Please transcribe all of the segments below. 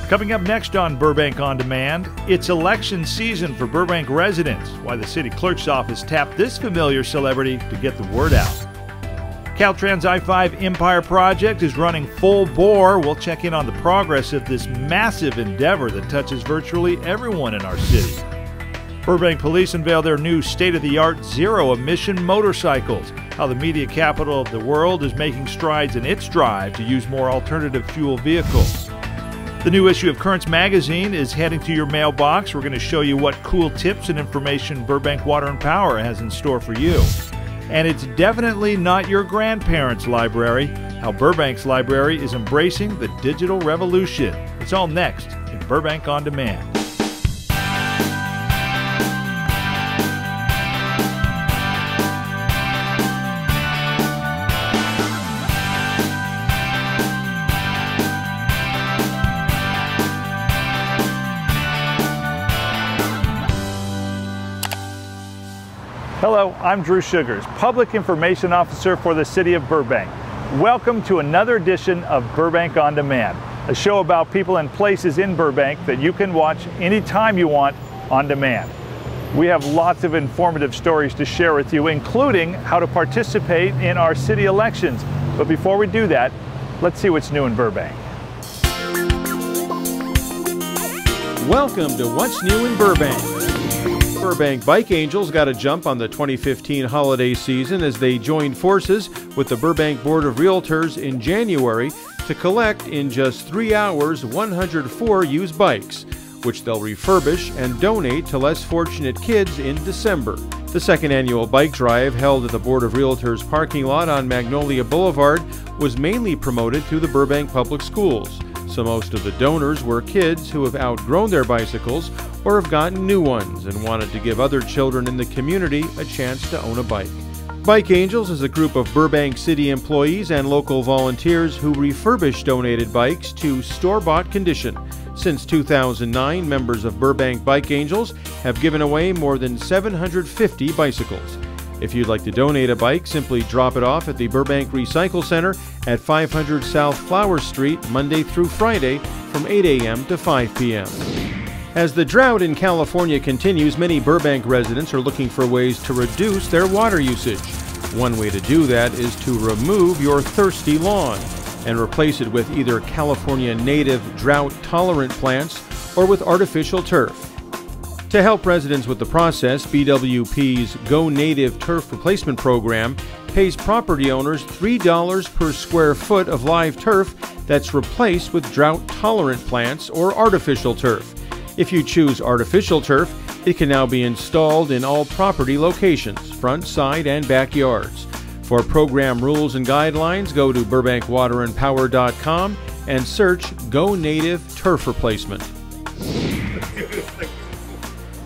Coming up next on Burbank On Demand, it's election season for Burbank residents. Why the city clerk's office tapped this familiar celebrity to get the word out. Caltrans I-5 Empire project is running full bore. We'll check in on the progress of this massive endeavor that touches virtually everyone in our city. Burbank police unveil their new state-of-the-art zero-emission motorcycles. How the media capital of the world is making strides in its drive to use more alternative fuel vehicles. The new issue of Currents magazine is heading to your mailbox. We're going to show you what cool tips and information Burbank Water and Power has in store for you. And it's definitely not your grandparents' library. How Burbank's library is embracing the digital revolution. It's all next in Burbank On Demand. Hello, I'm Drew Sugars, Public Information Officer for the City of Burbank. Welcome to another edition of Burbank On Demand, a show about people and places in Burbank that you can watch anytime you want on demand. We have lots of informative stories to share with you, including how to participate in our city elections. But before we do that, let's see what's new in Burbank. Welcome to What's New in Burbank. Burbank Bike Angels got a jump on the 2015 holiday season as they joined forces with the Burbank Board of Realtors in January to collect in just 3 hours 104 used bikes, which they'll refurbish and donate to less fortunate kids in December. The second annual bike drive held at the Board of Realtors parking lot on Magnolia Boulevard was mainly promoted through the Burbank Public Schools. So most of the donors were kids who have outgrown their bicycles or have gotten new ones and wanted to give other children in the community a chance to own a bike. Bike Angels is a group of Burbank City employees and local volunteers who refurbish donated bikes to store-bought condition. Since 2009, members of Burbank Bike Angels have given away more than 750 bicycles. If you'd like to donate a bike, simply drop it off at the Burbank Recycle Center at 500 South Flower Street, Monday through Friday from 8 a.m. to 5 p.m. As the drought in California continues, many Burbank residents are looking for ways to reduce their water usage. One way to do that is to remove your thirsty lawn and replace it with either California native drought-tolerant plants or with artificial turf. To help residents with the process, BWP's Go Native Turf Replacement Program pays property owners $3 per square foot of live turf that's replaced with drought-tolerant plants or artificial turf. If you choose artificial turf, it can now be installed in all property locations, front, side, and backyards. For program rules and guidelines, go to burbankwaterandpower.com and search Go Native Turf Replacement.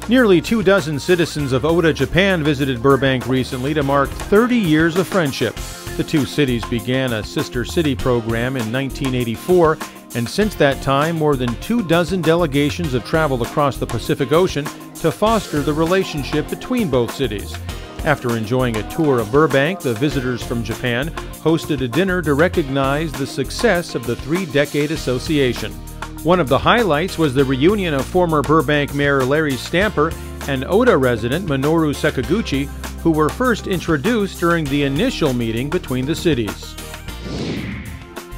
Nearly 24 citizens of Oda, Japan visited Burbank recently to mark 30 years of friendship. The two cities began a sister city program in 1984, and since that time, more than 24 delegations have traveled across the Pacific Ocean to foster the relationship between both cities. After enjoying a tour of Burbank, the visitors from Japan hosted a dinner to recognize the success of the 3-decade association. One of the highlights was the reunion of former Burbank Mayor Larry Stamper and Oda resident Minoru Sakaguchi, who were first introduced during the initial meeting between the cities.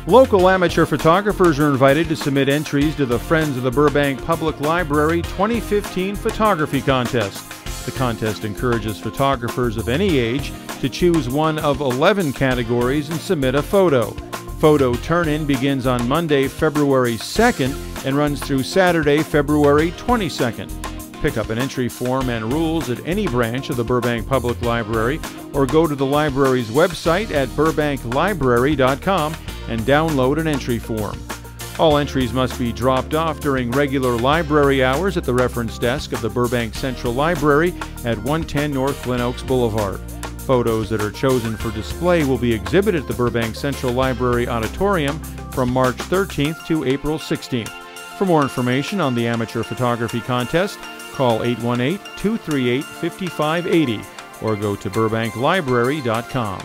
Local amateur photographers are invited to submit entries to the Friends of the Burbank Public Library 2015 Photography Contest. The contest encourages photographers of any age to choose one of 11 categories and submit a photo. Photo turn-in begins on Monday, February 2nd and runs through Saturday, February 22nd. Pick up an entry form and rules at any branch of the Burbank Public Library or go to the library's website at burbanklibrary.com and download an entry form. All entries must be dropped off during regular library hours at the reference desk of the Burbank Central Library at 110 North Glen Oaks Boulevard. Photos that are chosen for display will be exhibited at the Burbank Central Library Auditorium from March 13th to April 16th. For more information on the amateur photography contest, call 818-238-5580 or go to burbanklibrary.com.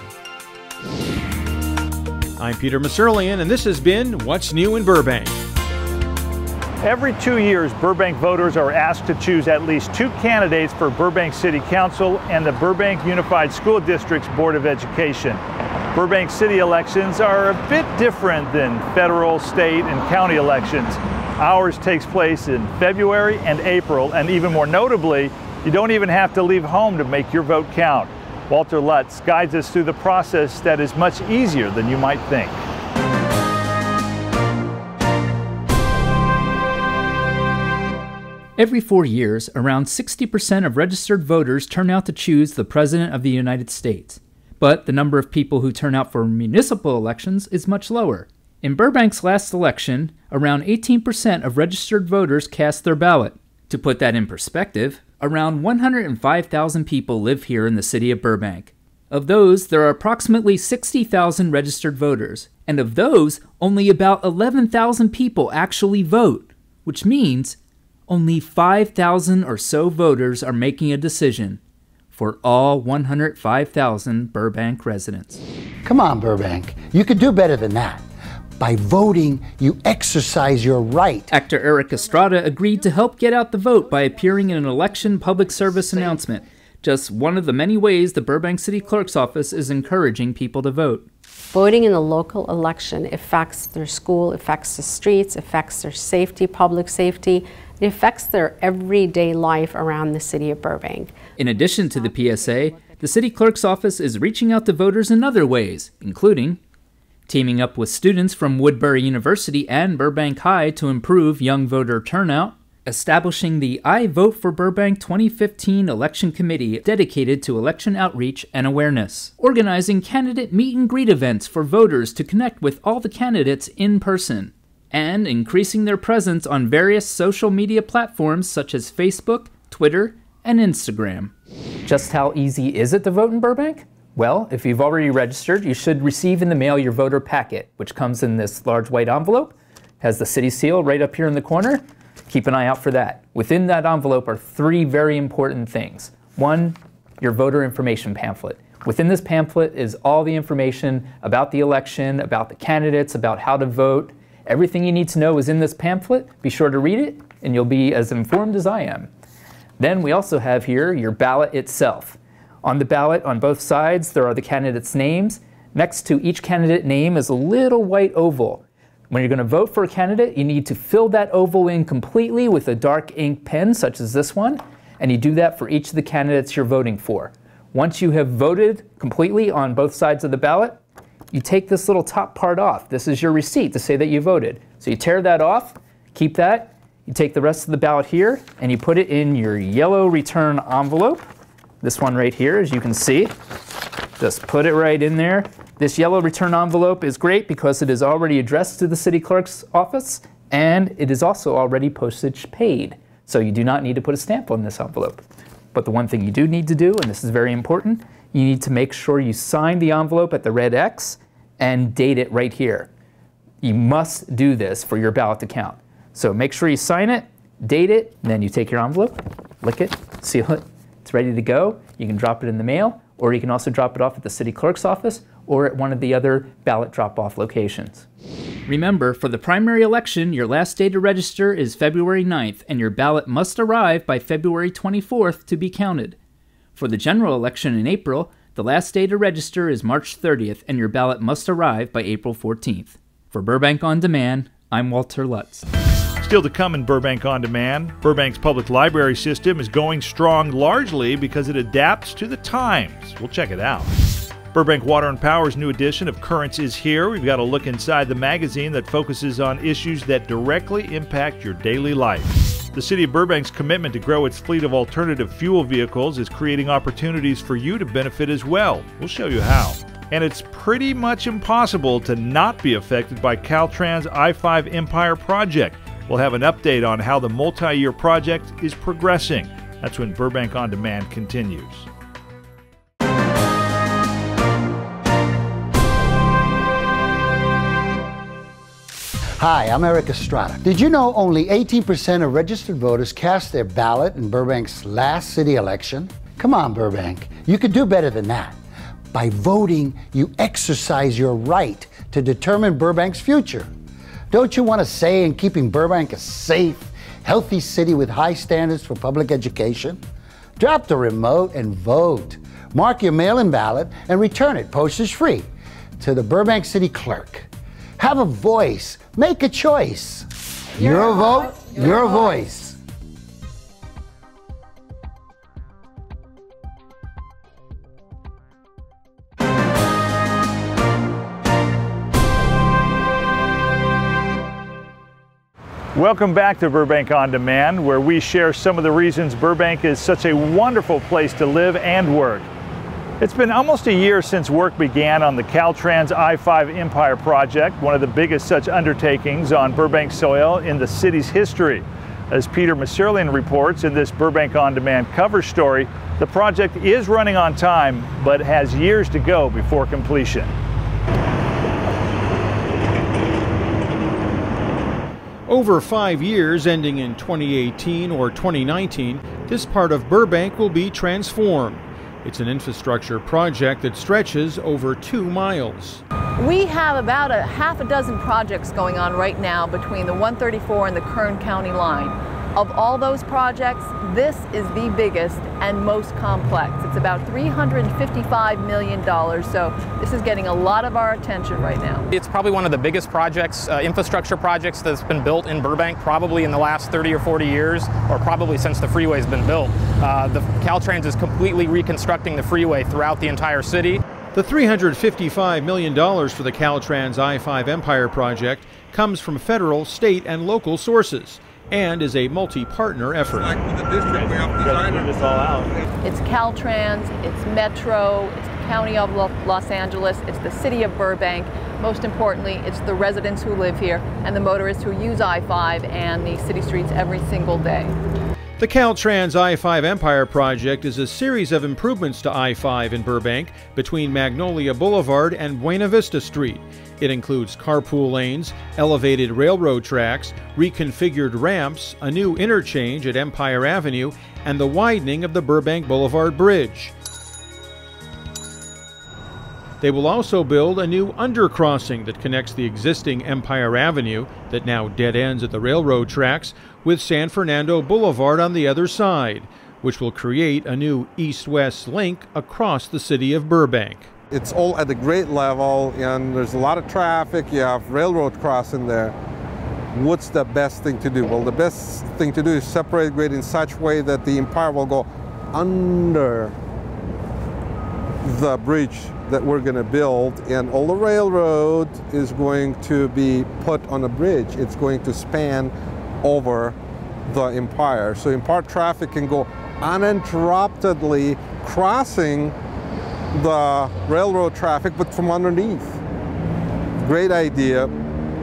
I'm Peter Maserlian, and this has been What's New in Burbank. Every 2 years, Burbank voters are asked to choose at least 2 candidates for Burbank City Council and the Burbank Unified School District's Board of Education. Burbank city elections are a bit different than federal, state, and county elections. Ours takes place in February and April, and even more notably, you don't even have to leave home to make your vote count. Walter Lutz guides us through the process that is much easier than you might think. Every 4 years, around 60% of registered voters turn out to choose the President of the United States. But the number of people who turn out for municipal elections is much lower. In Burbank's last election, around 18% of registered voters cast their ballot. To put that in perspective, around 105,000 people live here in the city of Burbank. Of those, there are approximately 60,000 registered voters, and of those, only about 11,000 people actually vote, which means only 5,000 or so voters are making a decision for all 105,000 Burbank residents. Come on, Burbank. You could do better than that. By voting, you exercise your right. Actor Eric Estrada agreed to help get out the vote by appearing in an election public service announcement, just one of the many ways the Burbank City Clerk's Office is encouraging people to vote. Voting in a local election affects their school, affects the streets, affects their safety, public safety. It affects their everyday life around the city of Burbank. In addition to the PSA, the City Clerk's Office is reaching out to voters in other ways, including teaming up with students from Woodbury University and Burbank High to improve young voter turnout, establishing the I Vote for Burbank 2015 Election Committee dedicated to election outreach and awareness, organizing candidate meet and greet events for voters to connect with all the candidates in person, and increasing their presence on various social media platforms such as Facebook, Twitter, and Instagram. Just how easy is it to vote in Burbank? Well, if you've already registered, you should receive in the mail your voter packet, which comes in this large white envelope, has the city seal right up here in the corner. Keep an eye out for that. Within that envelope are 3 very important things. 1, your voter information pamphlet. Within this pamphlet is all the information about the election, about the candidates, about how to vote. Everything you need to know is in this pamphlet. Be sure to read it, and you'll be as informed as I am. Then we also have here your ballot itself. On the ballot, on both sides, there are the candidates' names. Next to each candidate name is a little white oval. When you're going to vote for a candidate, you need to fill that oval in completely with a dark ink pen, such as this one, and you do that for each of the candidates you're voting for. Once you have voted completely on both sides of the ballot, you take this little top part off. This is your receipt to say that you voted. So you tear that off, keep that, you take the rest of the ballot here, and you put it in your yellow return envelope. This one right here, as you can see. Just put it right in there. This yellow return envelope is great because it is already addressed to the city clerk's office, and it is also already postage paid. So you do not need to put a stamp on this envelope. But the one thing you do need to do, and this is very important, you need to make sure you sign the envelope at the red X and date it right here. You must do this for your ballot to count. So make sure you sign it, date it, and then you take your envelope, lick it, seal it. It's ready to go. You can drop it in the mail, or you can also drop it off at the city clerk's office or at one of the other ballot drop-off locations. Remember, for the primary election, your last day to register is February 9th, and your ballot must arrive by February 24th to be counted. For the general election in April, the last day to register is March 30th, and your ballot must arrive by April 14th. For Burbank On Demand, I'm Walter Lutz. Still to come in Burbank On Demand, Burbank's public library system is going strong largely because it adapts to the times. We'll check it out. Burbank Water and Power's new edition of Currents is here. We've got a look inside the magazine that focuses on issues that directly impact your daily life. The City of Burbank's commitment to grow its fleet of alternative fuel vehicles is creating opportunities for you to benefit as well. We'll show you how. And it's pretty much impossible to not be affected by Caltrans I-5 Empire project. We'll have an update on how the multi-year project is progressing. That's when Burbank On Demand continues. Hi, I'm Eric Estrada. Did you know only 18% of registered voters cast their ballot in Burbank's last city election? Come on, Burbank. You could do better than that. By voting, you exercise your right to determine Burbank's future. Don't you want a say in keeping Burbank a safe, healthy city with high standards for public education? Drop the remote and vote. Mark your mail-in ballot and return it postage-free to the Burbank City Clerk. Have a voice. Make a choice. Your vote, your voice. Welcome back to Burbank On Demand, where we share some of the reasons Burbank is such a wonderful place to live and work. It's been almost a year since work began on the Caltrans I-5 Empire project, one of the biggest such undertakings on Burbank soil in the city's history. As Peter Maserlian reports in this Burbank On Demand cover story, the project is running on time, but has years to go before completion. Over 5 years, ending in 2018 or 2019, this part of Burbank will be transformed. It's an infrastructure project that stretches over 2 miles. We have about a half a dozen projects going on right now between the 134 and the Kern County line. Of all those projects, this is the biggest and most complex. It's about $355 million, so this is getting a lot of our attention right now. It's probably one of the biggest projects, infrastructure projects that's been built in Burbank probably in the last 30 or 40 years, or probably since the freeway's been built. The Caltrans is completely reconstructing the freeway throughout the entire city. The $355 million for the Caltrans I-5 Empire project comes from federal, state, and local sources, and is a multi-partner effort. It's Caltrans, it's Metro, it's the County of Los Angeles, it's the City of Burbank. Most importantly, it's the residents who live here and the motorists who use I-5 and the city streets every single day. The Caltrans I-5 Empire project is a series of improvements to I-5 in Burbank between Magnolia Boulevard and Buena Vista Street. It includes carpool lanes, elevated railroad tracks, reconfigured ramps, a new interchange at Empire Avenue, and the widening of the Burbank Boulevard Bridge. They will also build a new undercrossing that connects the existing Empire Avenue, that now dead ends at the railroad tracks, with San Fernando Boulevard on the other side, which will create a new east-west link across the city of Burbank. It's all at a grade level and there's a lot of traffic, you have railroad crossing there. What's the best thing to do? Well, the best thing to do is separate grade in such a way that the Empire will go under the bridge that we're going to build, and all the railroad is going to be put on a bridge. It's going to span over the Empire. So Empire traffic can go uninterruptedly crossing the railroad traffic, but from underneath. Great idea.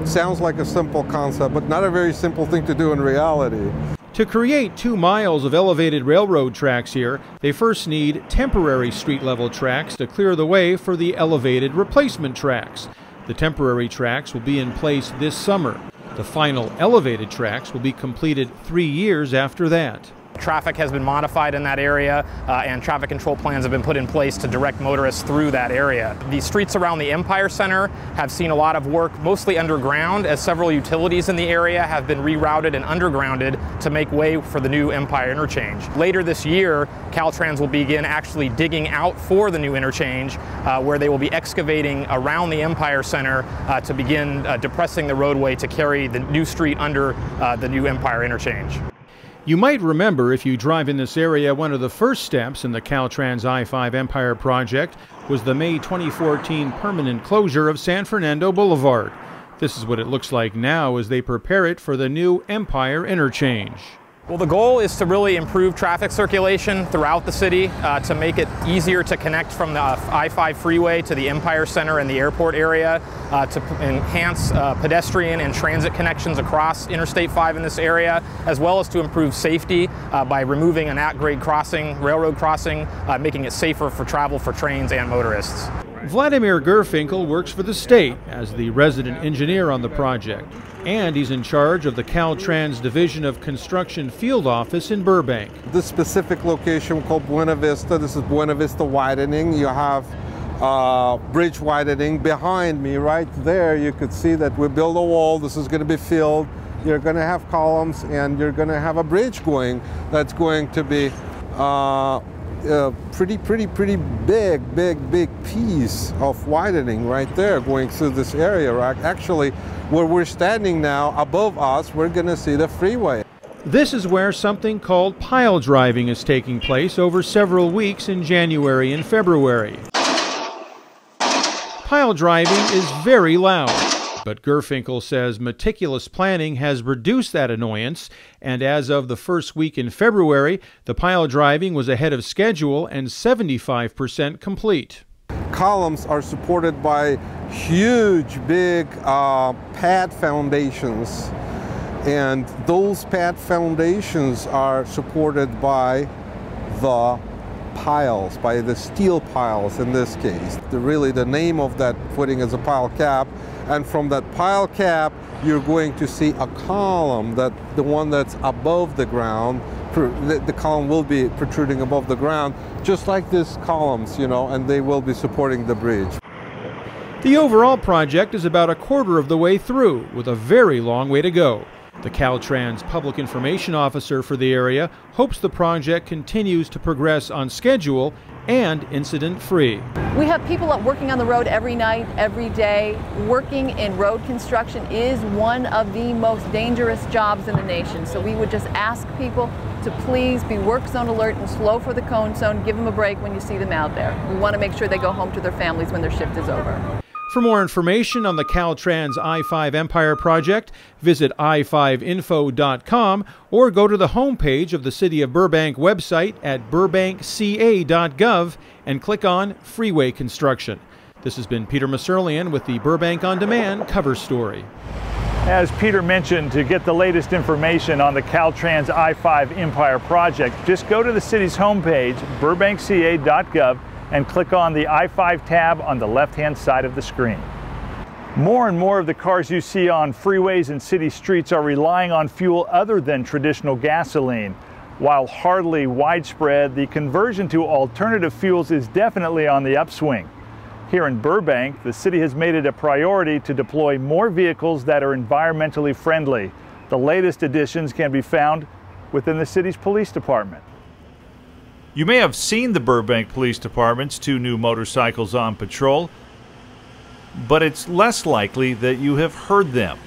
Sounds like a simple concept, but not a very simple thing to do in reality. To create 2 miles of elevated railroad tracks here, they first need temporary street-level tracks to clear the way for the elevated replacement tracks. The temporary tracks will be in place this summer. The final elevated tracks will be completed 3 years after that. Traffic has been modified in that area and traffic control plans have been put in place to direct motorists through that area. The streets around the Empire Center have seen a lot of work, mostly underground, as several utilities in the area have been rerouted and undergrounded to make way for the new Empire interchange. Later this year, Caltrans will begin actually digging out for the new interchange, where they will be excavating around the Empire Center to begin depressing the roadway to carry the new street under the new Empire interchange. You might remember, if you drive in this area, one of the first steps in the Caltrans I-5 Empire project was the May 2014 permanent closure of San Fernando Boulevard. This is what it looks like now as they prepare it for the new Empire interchange. Well, the goal is to really improve traffic circulation throughout the city, to make it easier to connect from the I-5 freeway to the Empire Center and the airport area, to enhance pedestrian and transit connections across Interstate 5 in this area, as well as to improve safety by removing an at-grade crossing, railroad crossing, making it safer for travel for trains and motorists. Vladimir Gerfinkel works for the state as the resident engineer on the project, and he's in charge of the Caltrans Division of Construction Field Office in Burbank. This specific location called Buena Vista, this is Buena Vista widening. You have bridge widening. Behind me right there, you could see that we build a wall. This is going to be filled. You're going to have columns, and you're going to have a bridge going that's going to be pretty big piece of widening right there going through this area. Right? Actually, where we're standing now, above us, we're going to see the freeway. This is where something called pile driving is taking place over several weeks in January and February. Pile driving is very loud, but Gerfinkel says meticulous planning has reduced that annoyance, and as of the first week in February, the pile driving was ahead of schedule and 75% complete. Columns are supported by huge, big pad foundations, and those pad foundations are supported by the piles, by the steel piles in this case. Really the name of that footing is a pile cap, and from that pile cap you're going to see a column, that the one that's above the ground, the column will be protruding above the ground, just like these columns, you know, and they will be supporting the bridge. The overall project is about a quarter of the way through, with a very long way to go. The Caltrans public information officer for the area hopes the project continues to progress on schedule and incident-free. We have people working on the road every night, every day. Working in road construction is one of the most dangerous jobs in the nation. So we would just ask people to please be work zone alert and slow for the cone zone. Give them a break when you see them out there. We want to make sure they go home to their families when their shift is over. For more information on the Caltrans I-5 Empire project, visit i5info.com or go to the homepage of the City of Burbank website at burbankca.gov and click on Freeway Construction. This has been Peter Maserlian with the Burbank On Demand cover story. As Peter mentioned, to get the latest information on the Caltrans I-5 Empire project, just go to the city's homepage, burbankca.gov, and click on the I-5 tab on the left-hand side of the screen. More and more of the cars you see on freeways and city streets are relying on fuel other than traditional gasoline. While hardly widespread, the conversion to alternative fuels is definitely on the upswing. Here in Burbank, the city has made it a priority to deploy more vehicles that are environmentally friendly. The latest additions can be found within the city's police department. You may have seen the Burbank Police Department's 2 new motorcycles on patrol, but it's less likely that you have heard them.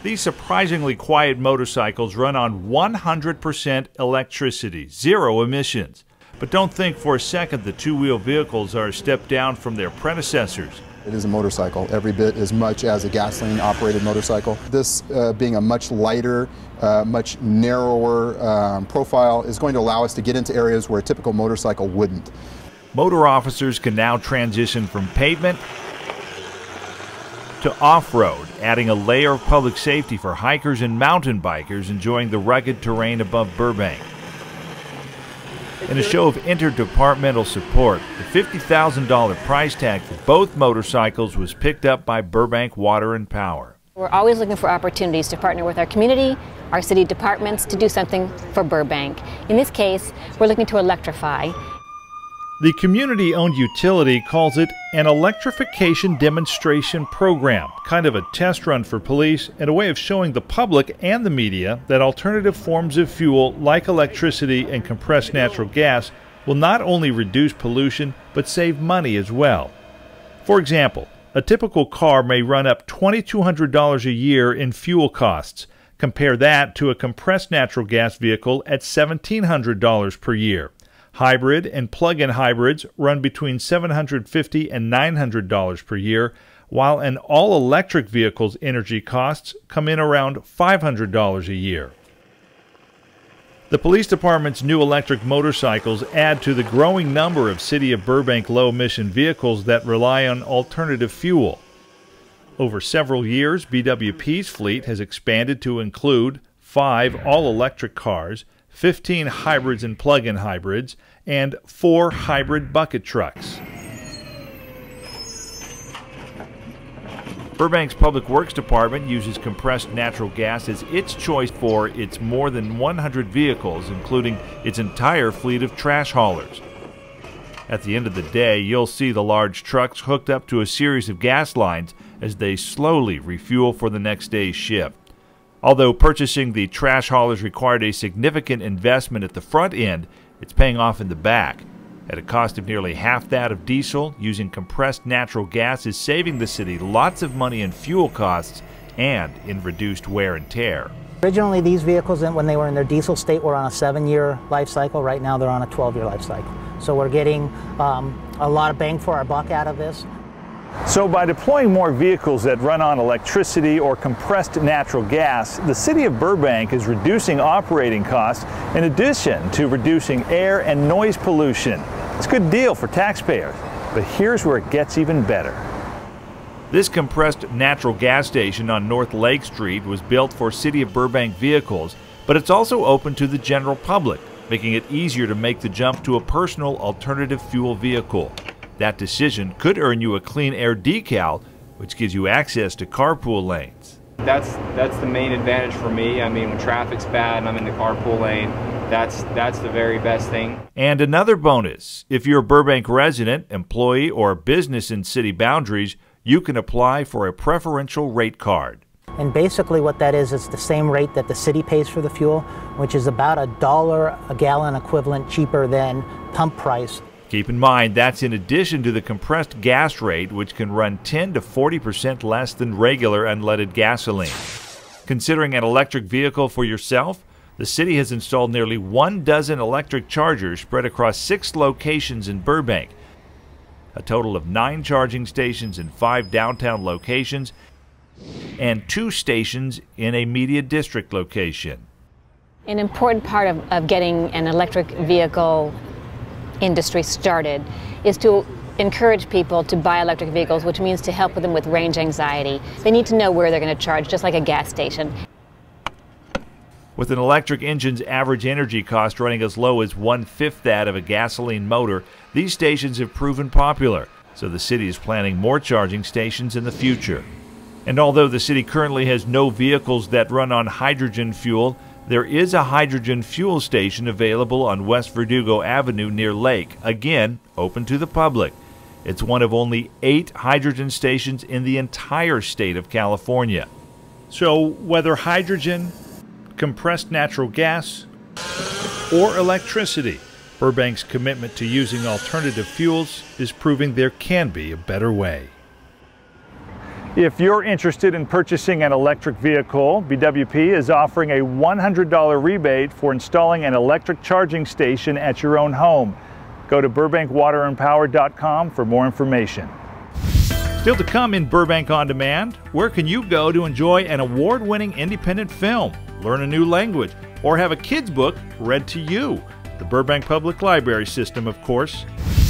These surprisingly quiet motorcycles run on 100% electricity, 0 emissions. But don't think for a second the 2-wheel vehicles are a step down from their predecessors. It is a motorcycle, every bit as much as a gasoline-operated motorcycle. This being a much lighter, much narrower profile is going to allow us to get into areas where a typical motorcycle wouldn't. Motor officers can now transition from pavement to off-road, adding a layer of public safety for hikers and mountain bikers enjoying the rugged terrain above Burbank. In a show of interdepartmental support, the $50,000 price tag for both motorcycles was picked up by Burbank Water and Power. We're always looking for opportunities to partner with our community, our city departments, to do something for Burbank. In this case, we're looking to electrify. The community-owned utility calls it an electrification demonstration program, kind of a test run for police and a way of showing the public and the media that alternative forms of fuel like electricity and compressed natural gas will not only reduce pollution but save money as well. For example, a typical car may run up $2,200 a year in fuel costs. Compare that to a compressed natural gas vehicle at $1,700 per year. Hybrid and plug-in hybrids run between $750 and $900 per year, while an all-electric vehicle's energy costs come in around $500 a year. The police department's new electric motorcycles add to the growing number of City of Burbank low-emission vehicles that rely on alternative fuel. Over several years, BWP's fleet has expanded to include 5 all-electric cars, 15 hybrids and plug-in hybrids, and 4 hybrid bucket trucks. Burbank's Public Works Department uses compressed natural gas as its choice for its more than 100 vehicles, including its entire fleet of trash haulers. At the end of the day, you'll see the large trucks hooked up to a series of gas lines as they slowly refuel for the next day's shift. Although purchasing the trash haulers required a significant investment at the front end, it's paying off in the back. At a cost of nearly half that of diesel, using compressed natural gas is saving the city lots of money in fuel costs and in reduced wear and tear. Originally, these vehicles, when they were in their diesel state, were on a 7-year life cycle. Right now, they're on a 12-year life cycle. So we're getting a lot of bang for our buck out of this. So by deploying more vehicles that run on electricity or compressed natural gas, the city of Burbank is reducing operating costs in addition to reducing air and noise pollution. It's a good deal for taxpayers, but here's where it gets even better. This compressed natural gas station on North Lake Street was built for City of Burbank vehicles, but it's also open to the general public, making it easier to make the jump to a personal alternative fuel vehicle. That decision could earn you a clean air decal, which gives you access to carpool lanes. That's the main advantage for me. I mean, when traffic's bad and I'm in the carpool lane, that's the very best thing. And another bonus, if you're a Burbank resident, employee, or business in city boundaries, you can apply for a preferential rate card. And basically what that is the same rate that the city pays for the fuel, which is about $1 a gallon equivalent cheaper than pump price. Keep in mind, that's in addition to the compressed gas rate, which can run 10 to 40% less than regular unleaded gasoline. Considering an electric vehicle for yourself, the city has installed nearly 12 electric chargers spread across 6 locations in Burbank. A total of 9 charging stations in 5 downtown locations and 2 stations in a media district location. An important part of getting an electric vehicle industry started is to encourage people to buy electric vehicles, which means to help them with range anxiety. They need to know where they're going to charge, just like a gas station. With an electric engine's average energy cost running as low as 1/5 that of a gasoline motor, these stations have proven popular, so the city is planning more charging stations in the future. And although the city currently has no vehicles that run on hydrogen fuel, there is a hydrogen fuel station available on West Verdugo Avenue near Lake, again, open to the public. It's one of only 8 hydrogen stations in the entire state of California. So whether hydrogen, compressed natural gas, or electricity, Burbank's commitment to using alternative fuels is proving there can be a better way. If you're interested in purchasing an electric vehicle, BWP is offering a $100 rebate for installing an electric charging station at your own home. Go to BurbankWaterandPower.com for more information. Still to come in Burbank On Demand, where can you go to enjoy an award-winning independent film, learn a new language, or have a kid's book read to you? The Burbank Public Library System, of course.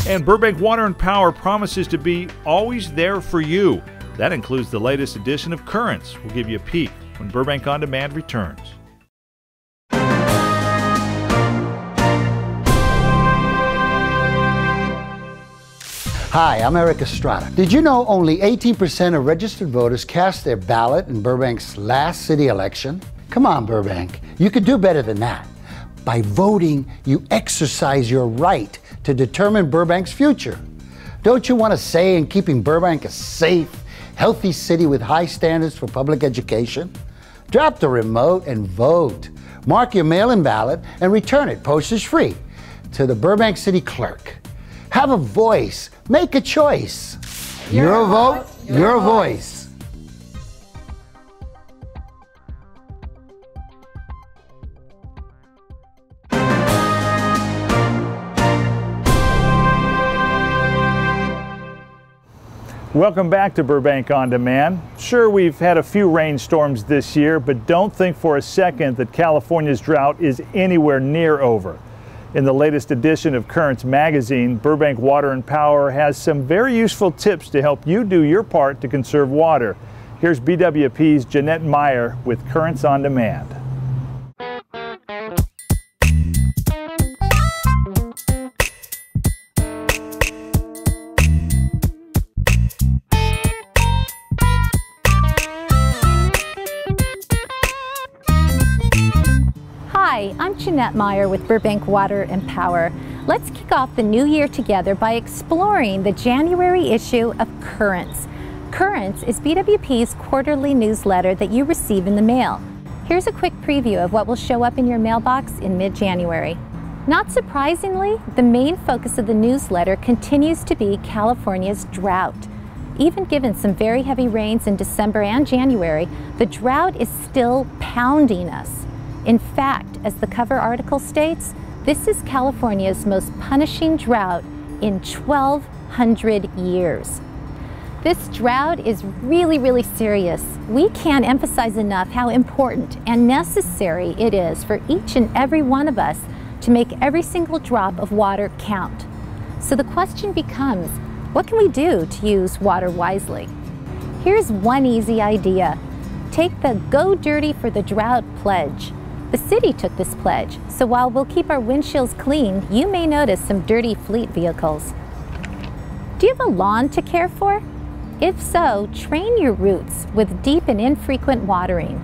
And Burbank Water and Power promises to be always there for you. That includes the latest edition of Currents. We'll give you a peek when Burbank On Demand returns. Hi, I'm Eric Estrada. Did you know only 18% of registered voters cast their ballot in Burbank's last city election? Come on, Burbank. You could do better than that. By voting, you exercise your right to determine Burbank's future. Don't you want a say in keeping Burbank a safe, healthy city with high standards for public education? Drop the remote and vote. Mark your mail-in ballot and return it postage-free to the Burbank City Clerk. Have a voice. Make a choice. Your vote, your voice. Welcome back to Burbank On Demand. Sure, we've had a few rainstorms this year, but don't think for a second that California's drought is anywhere near over. In the latest edition of Currents magazine, Burbank Water and Power has some very useful tips to help you do your part to conserve water. Here's BWP's Jeanette Meyer with Currents on Demand. Hi, I'm Jeanette Meyer with Burbank Water and Power. Let's kick off the new year together by exploring the January issue of Currents. Currents is BWP's quarterly newsletter that you receive in the mail. Here's a quick preview of what will show up in your mailbox in mid-January. Not surprisingly, the main focus of the newsletter continues to be California's drought. Even given some very heavy rains in December and January, the drought is still pounding us. In fact, as the cover article states, this is California's most punishing drought in 1,200 years. This drought is really serious. We can't emphasize enough how important and necessary it is for each and every one of us to make every single drop of water count. So the question becomes, what can we do to use water wisely? Here's one easy idea. Take the Go Dirty for the Drought pledge. The city took this pledge, so while we'll keep our windshields clean, you may notice some dirty fleet vehicles. Do you have a lawn to care for? If so, train your roots with deep and infrequent watering.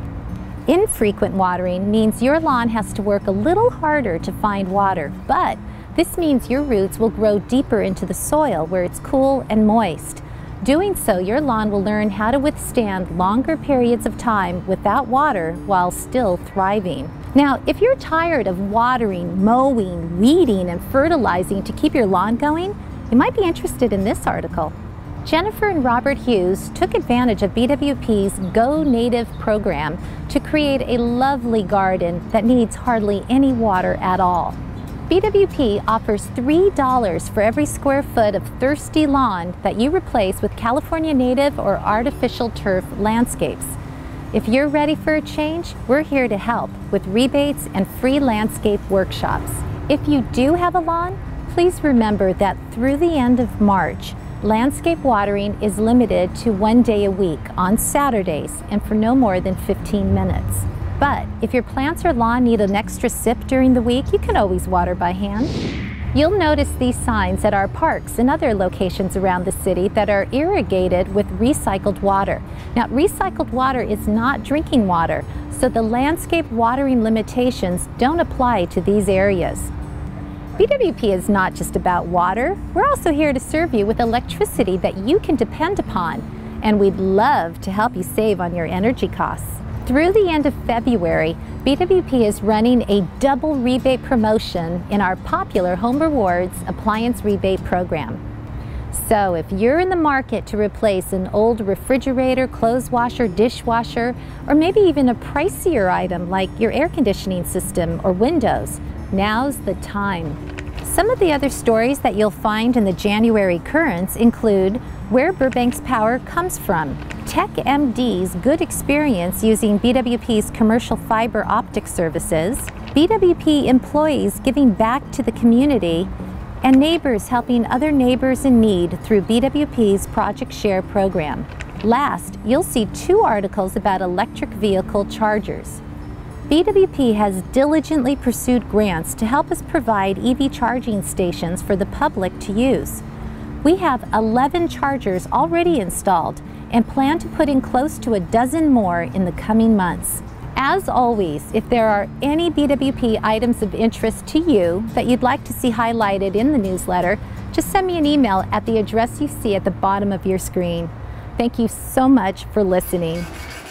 Infrequent watering means your lawn has to work a little harder to find water, but this means your roots will grow deeper into the soil where it's cool and moist. Doing so, your lawn will learn how to withstand longer periods of time without water while still thriving. Now, if you're tired of watering, mowing, weeding, and fertilizing to keep your lawn going, you might be interested in this article. Jennifer and Robert Hughes took advantage of BWP's Go Native program to create a lovely garden that needs hardly any water at all. BWP offers $3 for every square foot of thirsty lawn that you replace with California native or artificial turf landscapes. If you're ready for a change, we're here to help with rebates and free landscape workshops. If you do have a lawn, please remember that through the end of March, landscape watering is limited to 1 day a week on Saturdays and for no more than 15 minutes. But if your plants or lawn need an extra sip during the week, you can always water by hand. You'll notice these signs at our parks and other locations around the city that are irrigated with recycled water. Now, recycled water is not drinking water, so the landscape watering limitations don't apply to these areas. BWP is not just about water. We're also here to serve you with electricity that you can depend upon, and we'd love to help you save on your energy costs. Through the end of February, BWP is running a double rebate promotion in our popular Home Rewards Appliance Rebate Program. So if you're in the market to replace an old refrigerator, clothes washer, dishwasher, or maybe even a pricier item like your air conditioning system or windows, now's the time. Some of the other stories that you'll find in the January Currents include where Burbank's power comes from, TechMD's good experience using BWP's commercial fiber optic services, BWP employees giving back to the community, and neighbors helping other neighbors in need through BWP's Project Share program. Last, you'll see 2 articles about electric vehicle chargers. BWP has diligently pursued grants to help us provide EV charging stations for the public to use. We have 11 chargers already installed and plan to put in close to a dozen more in the coming months. As always, if there are any BWP items of interest to you that you'd like to see highlighted in the newsletter, just send me an email at the address you see at the bottom of your screen. Thank you so much for listening.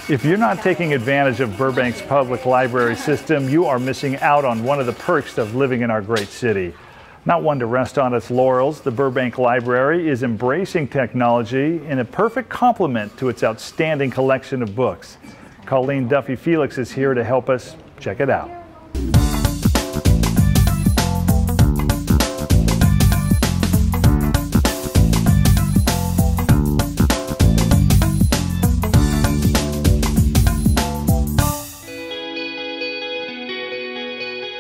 If you're not taking advantage of Burbank's public library system, you are missing out on one of the perks of living in our great city. Not one to rest on its laurels, the Burbank Library is embracing technology in a perfect complement to its outstanding collection of books. Colleen Duffy Felix is here to help us check it out.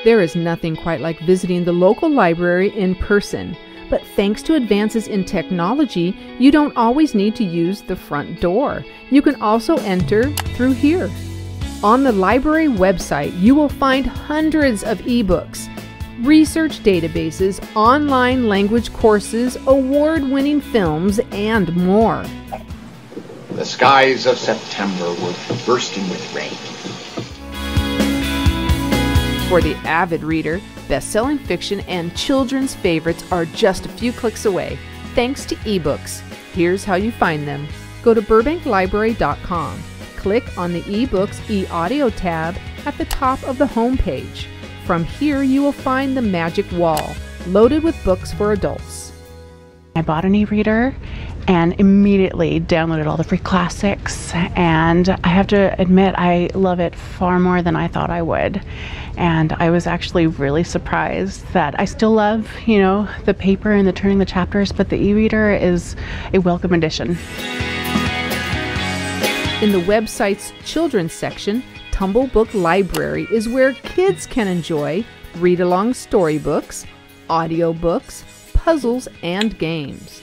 There is nothing quite like visiting the local library in person, but thanks to advances in technology, you don't always need to use the front door. You can also enter through here. On the library website, you will find hundreds of ebooks, research databases, online language courses, award-winning films, and more. The skies of September were bursting with rain. For the avid reader, Best-selling fiction and children's favorites are just a few clicks away, thanks to ebooks. Here's how you find them. Go to burbanklibrary.com. Click on the eBooks e-audio tab at the top of the home page. From here, you will find the magic wall, loaded with books for adults. I bought an e-reader and immediately downloaded all the free classics, and I have to admit I love it far more than I thought I would. And I was actually really surprised that I still love, the paper and the turning the chapters, but the e-reader is a welcome addition. In the website's children's section, Tumble Book Library is where kids can enjoy read-along storybooks, audiobooks, puzzles, and games.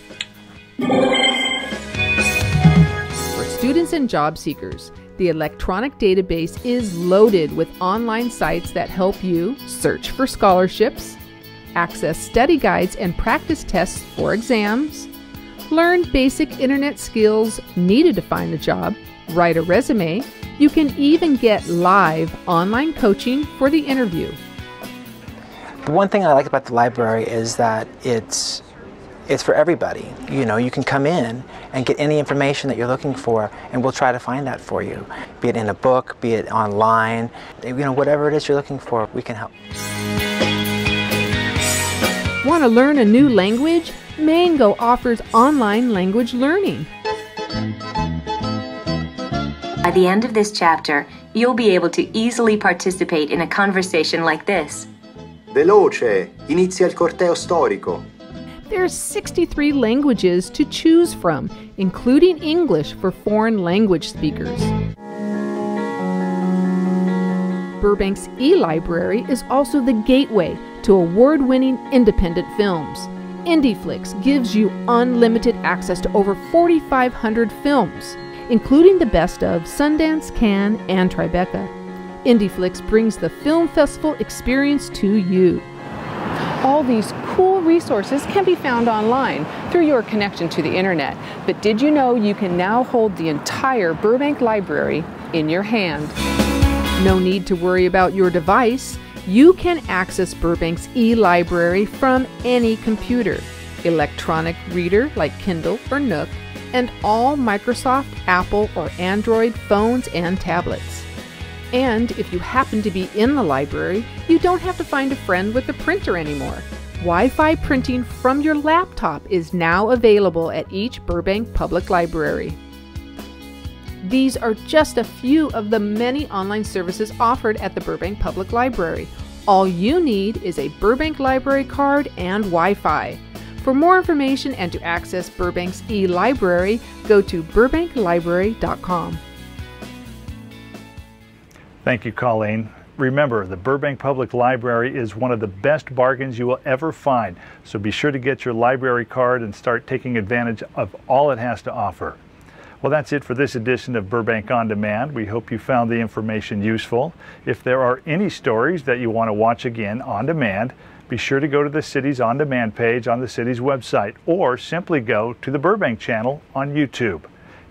For students and job seekers, the electronic database is loaded with online sites that help you search for scholarships, access study guides and practice tests for exams, learn basic internet skills needed to find a job, write a resume. You can even get live online coaching for the interview. The one thing I like about the library is that it's for everybody. You can come in and get any information that you're looking for, and we'll try to find that for you. Be it in a book, be it online, whatever it is you're looking for, we can help. Want to learn a new language? Mango offers online language learning. By the end of this chapter, you'll be able to easily participate in a conversation like this. Veloce, inizia il corteo storico. There's 63 languages to choose from, including English for foreign language speakers. Burbank's e-library is also the gateway to award-winning independent films. IndieFlix gives you unlimited access to over 4,500 films, including the best of Sundance, Cannes, and Tribeca. IndieFlix brings the film festival experience to you. All these cool resources can be found online through your connection to the internet. But did you know you can now hold the entire Burbank Library in your hand? No need to worry about your device. You can access Burbank's e-library from any computer, electronic reader like Kindle or Nook, and all Microsoft, Apple, or Android phones and tablets. And if you happen to be in the library, you don't have to find a friend with a printer anymore. Wi-Fi printing from your laptop is now available at each Burbank Public Library. These are just a few of the many online services offered at the Burbank Public Library. All you need is a Burbank Library card and Wi-Fi. For more information and to access Burbank's e-library, go to burbanklibrary.com. Thank you, Colleen. Remember, the Burbank Public Library is one of the best bargains you will ever find, so be sure to get your library card and start taking advantage of all it has to offer. Well, that's it for this edition of Burbank On Demand. We hope you found the information useful. If there are any stories that you want to watch again on demand, be sure to go to the city's On Demand page on the city's website, or simply go to the Burbank channel on YouTube.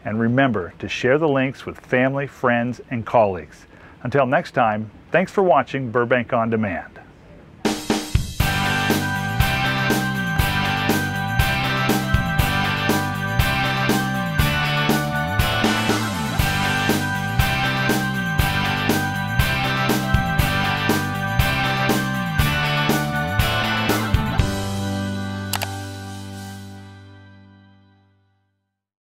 And remember to share the links with family, friends, and colleagues. Until next time, thanks for watching Burbank On Demand.